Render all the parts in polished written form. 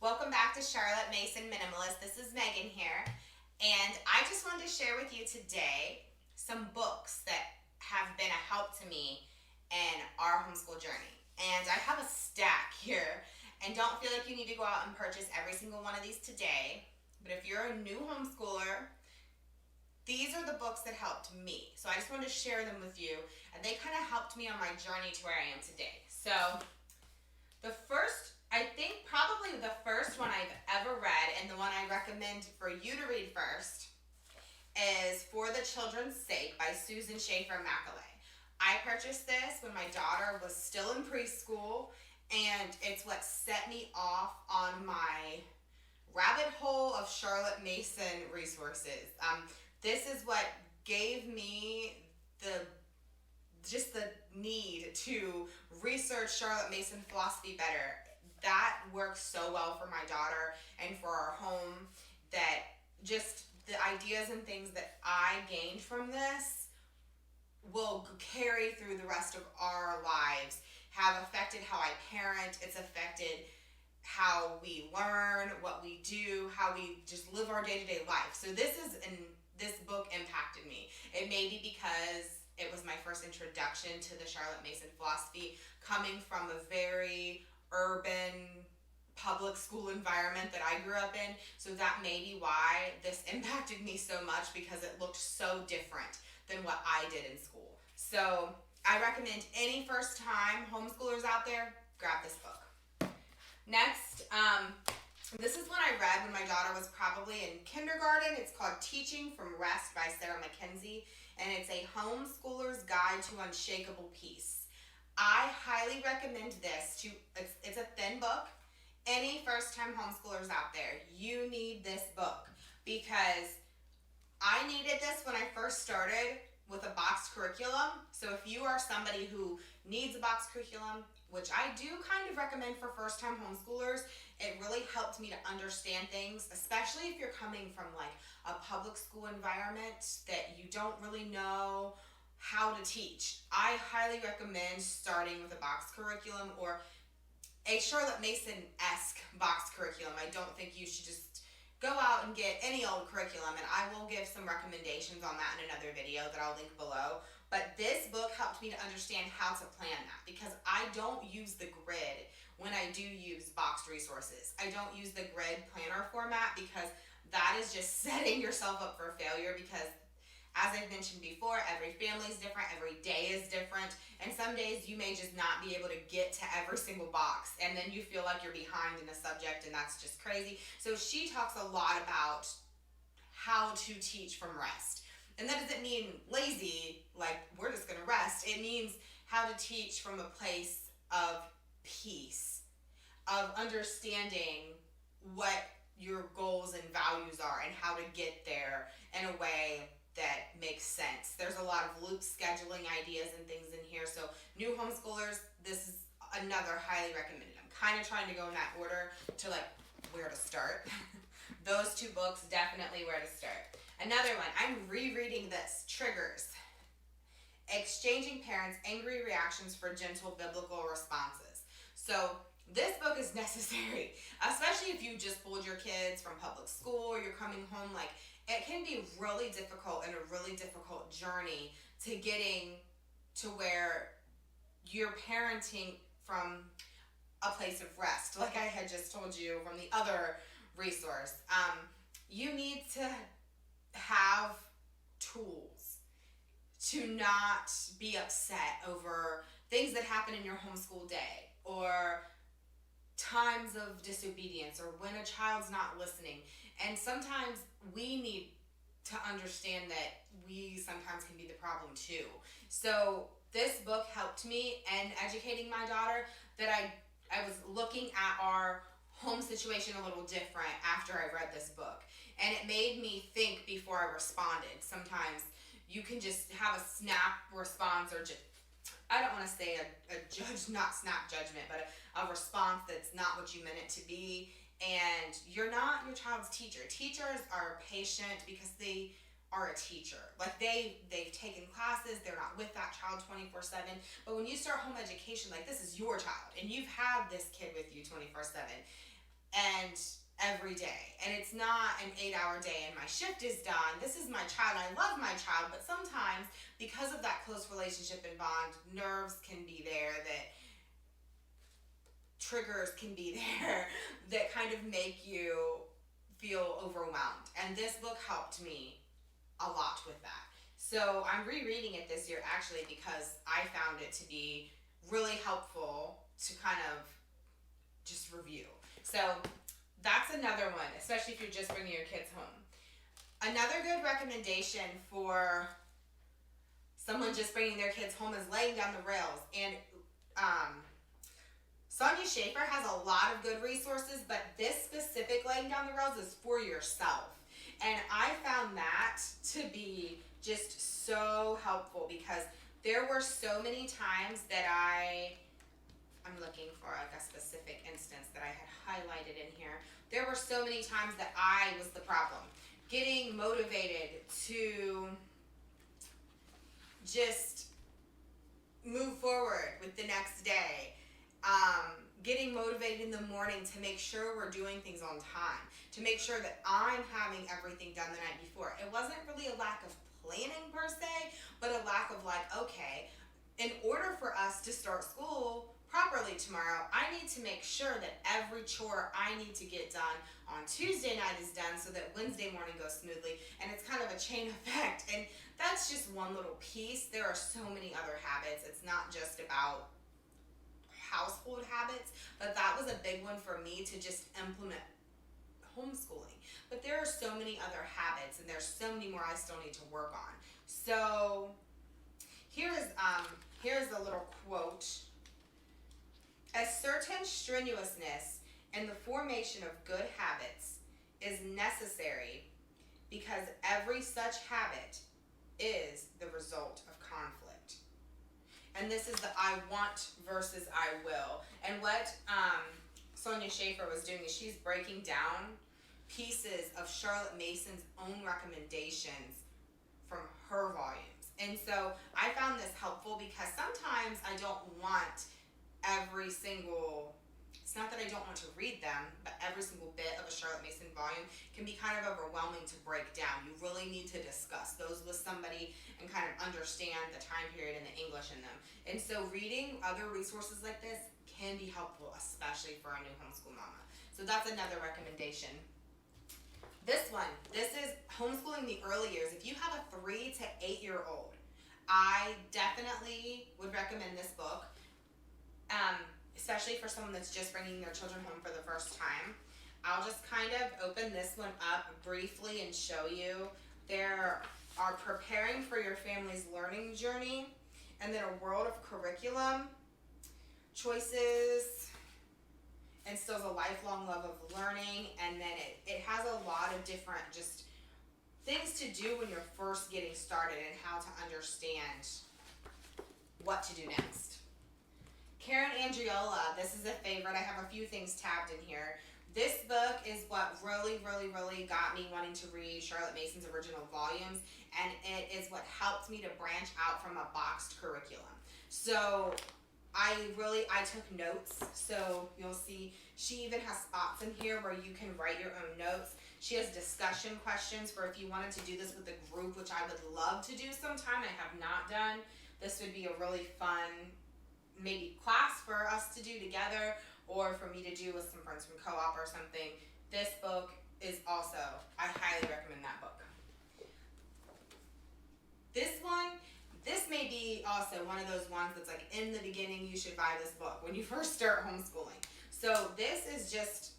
Welcome back to Charlotte Mason Minimalist. This is Megan here, and I just wanted to share with you today some books that have been a help to me in our homeschool journey. And I have a stack here, and don't feel like you need to go out and purchase every single one of these today, but if you're a new homeschooler, these are the books that helped me. So I just wanted to share them with you, and they kind of helped me on my journey to where I am today. So I think probably the first one I've ever read, and the one I recommend for you to read first, is For the Children's Sake by Susan Schaefer Macaulay. I purchased this when my daughter was still in preschool, and it's what set me off on my rabbit hole of Charlotte Mason resources. This is what gave me the need to research Charlotte Mason philosophy better. That works so well for my daughter and for our home, that just the ideas and things that I gained from this will carry through the rest of our lives, have affected how I parent. It's affected how we learn, what we do, how we just live our day-to-day life. So this book impacted me. It may be because it was my first introduction to the Charlotte Mason philosophy, coming from a very urban public school environment that I grew up in. So that may be why this impacted me so much, because it looked so different than what I did in school. So I recommend any first-time homeschoolers out there, grab this book. Next, this is one I read when my daughter was probably in kindergarten. It's called Teaching from Rest by Sarah Mackenzie, and it's a homeschooler's guide to unshakable peace. I highly recommend this. It's a thin book. Any first-time homeschoolers out there, you need this book, because I needed this when I first started with a boxed curriculum. So if you are somebody who needs a boxed curriculum, which I do kind of recommend for first-time homeschoolers, it really helped me to understand things, especially if you're coming from like a public school environment that you don't really know how to teach. I highly recommend starting with a boxed curriculum or a Charlotte Mason-esque boxed curriculum. I don't think you should just go out and get any old curriculum, and I will give some recommendations on that in another video that I'll link below. But this book helped me to understand how to plan that, because I don't use the grid when I do use boxed resources. I don't use the grid planner format, because that is just setting yourself up for failure, because as I've mentioned before, every family is different, every day is different, and some days you may just not be able to get to every single box, and then you feel like you're behind in a subject, and that's just crazy. So she talks a lot about how to teach from rest. And that doesn't mean lazy, like we're just going to rest. It means how to teach from a place of peace, of understanding what your goals and values are and how to get there in a way that makes sense. There's a lot of loop scheduling ideas and things in here. So new homeschoolers, this is another highly recommended. I'm kind of trying to go in that order to like where to start. Those two books, definitely where to start. Another one, I'm rereading this, Triggers. Exchanging Parents' Angry Reactions for Gentle Biblical Responses. So this book is necessary, especially if you just pulled your kids from public school or you're coming home. Like, it can be really difficult and a really difficult journey to getting to where you're parenting from a place of rest, like I had just told you from the other resource. You need to have tools to not be upset over things that happen in your homeschool day, or times of disobedience, or when a child's not listening. And sometimes we need to understand that we sometimes can be the problem too. So this book helped me in educating my daughter, that I was looking at our home situation a little different after I read this book. And it made me think before I responded. Sometimes you can just have a snap response, or just, I don't want to say a judge, not snap judgment, but a response that's not what you meant it to be. And you're not your child's teacher. Teachers are patient because they are a teacher. Like they've taken classes, they're not with that child 24/7. But when you start home education, like this is your child and you've had this kid with you 24/7. and every day. And it's not an 8-hour day and my shift is done. This is my child. I love my child, but sometimes because of that close relationship and bond, nerves can be there, that triggers can be there that kind of make you feel overwhelmed. And this book helped me a lot with that. So I'm rereading it this year actually because I found it to be really helpful to kind of just review. So that's another one, especially if you're just bringing your kids home. Another good recommendation for someone just bringing their kids home is Laying Down the Rails. And Sonia Schaefer has a lot of good resources, but this specific Laying Down the Rails is for yourself. And I found that to be just so helpful because there were so many times that I'm looking for like a specific instance that I had highlighted in here. There were so many times that I was the problem. Getting motivated to just move forward with the next day. Getting motivated in the morning to make sure we're doing things on time, to make sure that I'm having everything done the night before. It wasn't really a lack of planning per se, but a lack of like, okay, in order for us to start school properly tomorrow, I need to make sure that every chore I need to get done on Tuesday night is done so that Wednesday morning goes smoothly. And it's kind of a chain effect. And that's just one little piece. There are so many other habits. It's not just about household habits, but that was a big one for me to just implement homeschooling. But there are so many other habits and there's so many more I still need to work on. So here's a little quote. A certain strenuousness in the formation of good habits is necessary because every such habit is the result of conflict. And this is the I want versus I will. And what Sonia Schaefer was doing is she's breaking down pieces of Charlotte Mason's own recommendations from her volumes. And so I found this helpful because sometimes I don't want every single, it's not that I don't want to read them, but every single bit of a Charlotte Mason volume can be kind of overwhelming to break down. You really need to discuss those with somebody and kind of understand the time period and the English in them. And so reading other resources like this can be helpful, especially for a new homeschool mama. So that's another recommendation. This one, this is Homeschooling the Early Years. If you have a 3 to 8 year old, I definitely would recommend this book. Especially for someone that's just bringing their children home for the first time. I'll just kind of open this one up briefly and show you. There are Preparing for Your Family's Learning Journey, and then A World of Curriculum, Choices, Instills a Lifelong Love of Learning, and then it has a lot of different just things to do when you're first getting started and how to understand what to do next. Karen Andriola, this is a favorite. I have a few things tabbed in here. This book is what really got me wanting to read Charlotte Mason's original volumes, and it is what helped me to branch out from a boxed curriculum. So I took notes, so you'll see she even has spots in here where you can write your own notes. She has discussion questions for if you wanted to do this with a group, which I would love to do sometime. I have not done. This would be a really fun maybe class for us to do together, or for me to do with some friends from co-op or something. This book is also, I highly recommend that book. This may be also one of those ones that's like in the beginning you should buy this book when you first start homeschooling. So this is just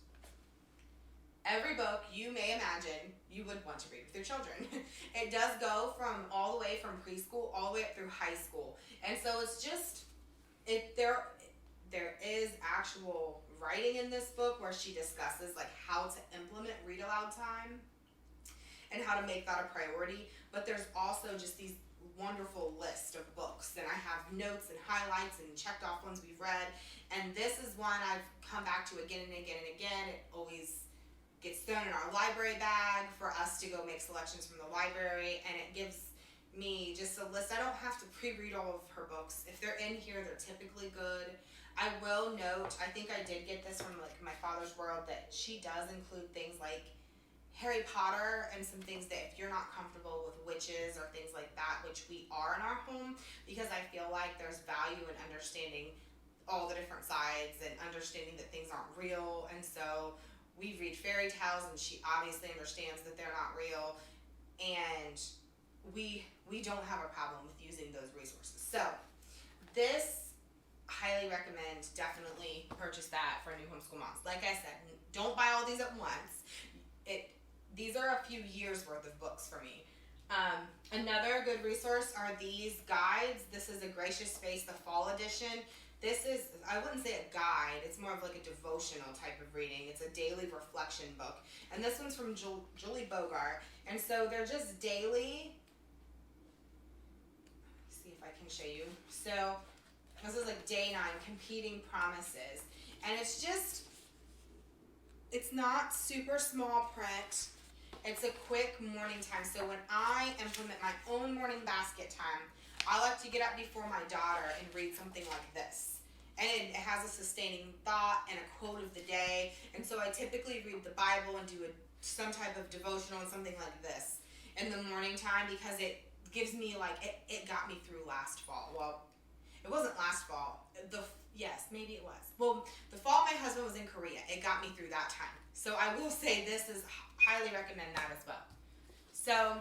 every book you may imagine you would want to read with your children. It does go from all the way from preschool all the way up through high school. And so it's just, there is actual writing in this book where she discusses like how to implement read aloud time and how to make that a priority. But there's also just these wonderful list of books, and I have notes and highlights and checked off ones we've read. And this is one I've come back to again and again and again. It always gets thrown in our library bag for us to go make selections from the library, and it gives me just a list. I don't have to pre-read all of her books. If they're in here, they're typically good. I will note, I think I did get this from like my father's world, that she does include things like Harry Potter and some things that if you're not comfortable with witches or things like that, which we are in our home, because I feel like there's value in understanding all the different sides and understanding that things aren't real. And so we read fairy tales, and she obviously understands that they're not real, and we don't have a problem with using those resources. So this, highly recommend, definitely purchase that for new homeschool moms. Like I said, don't buy all these at once. These are a few years worth of books for me. Another good resource are these guides. This is A Gracious Space, the fall edition. This is, I wouldn't say a guide, it's more of like a devotional type of reading. It's a daily reflection book. And this one's from Julie Bogart. And so they're just daily, let me see if I can show you. So this is like day 9, Competing Promises. And it's just, it's not super small print. It's a quick morning time. So when I implement my own morning basket time, I like to get up before my daughter and read something like this. And it has a sustaining thought and a quote of the day. And so I typically read the Bible and do some type of devotional and something like this in the morning time, because it gives me like, it got me through last fall. Well, it wasn't last fall. Yes, maybe it was. Well, the fall my husband was in Korea. It got me through that time. So I will say this is, highly recommend that as well. So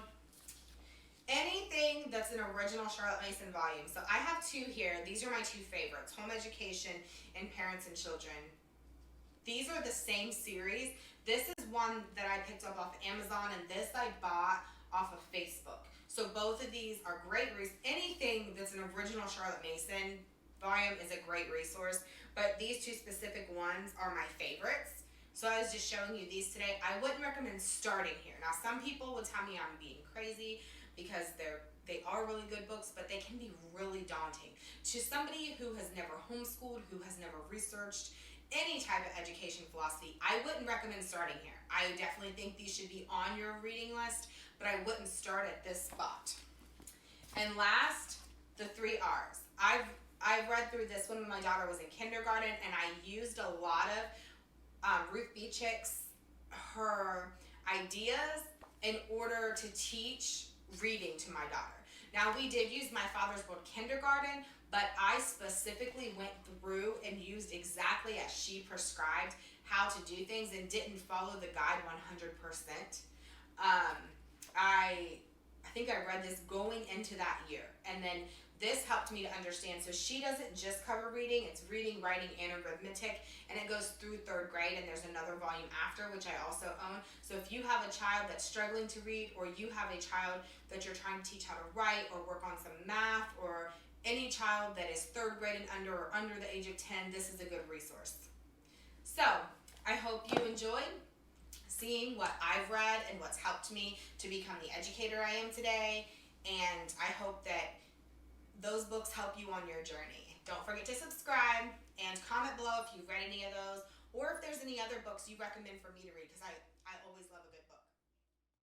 anything that's an original Charlotte Mason volume. So I have 2 here. These are my 2 favorites, Home Education and Parents and Children. These are the same series. This is one that I picked up off Amazon, and this I bought off of Facebook. So both of these are great anything that's an original Charlotte Mason volume is a great resource, but these 2 specific ones are my favorites. So I was just showing you these today. I wouldn't recommend starting here. Now some people would tell me I'm being crazy because they are really good books, but they can be really daunting. To somebody who has never homeschooled, who has never researched any type of education philosophy, I wouldn't recommend starting here. I definitely think these should be on your reading list, but I wouldn't start at this spot. And last, the 3 R's. I've read through this one when my daughter was in kindergarten, and I used a lot of Ruth Bee Chicks, her ideas, in order to teach reading to my daughter. Now we did use my father's book kindergarten, but I specifically went through and used exactly as she prescribed how to do things and didn't follow the guide 100%. I think I read this going into that year, and then this helped me to understand. So she doesn't just cover reading, it's reading, writing, and arithmetic, and it goes through 3rd grade, and there's another volume after, which I also own. So if you have a child that's struggling to read, or you have a child that you're trying to teach how to write or work on some math, or any child that is 3rd grade and under, or under the age of 10, this is a good resource. So I hope you enjoyed seeing what I've read and what's helped me to become the educator I am today, and I hope that those books help you on your journey. Don't forget to subscribe and comment below if you've read any of those, or if there's any other books you recommend for me to read, because I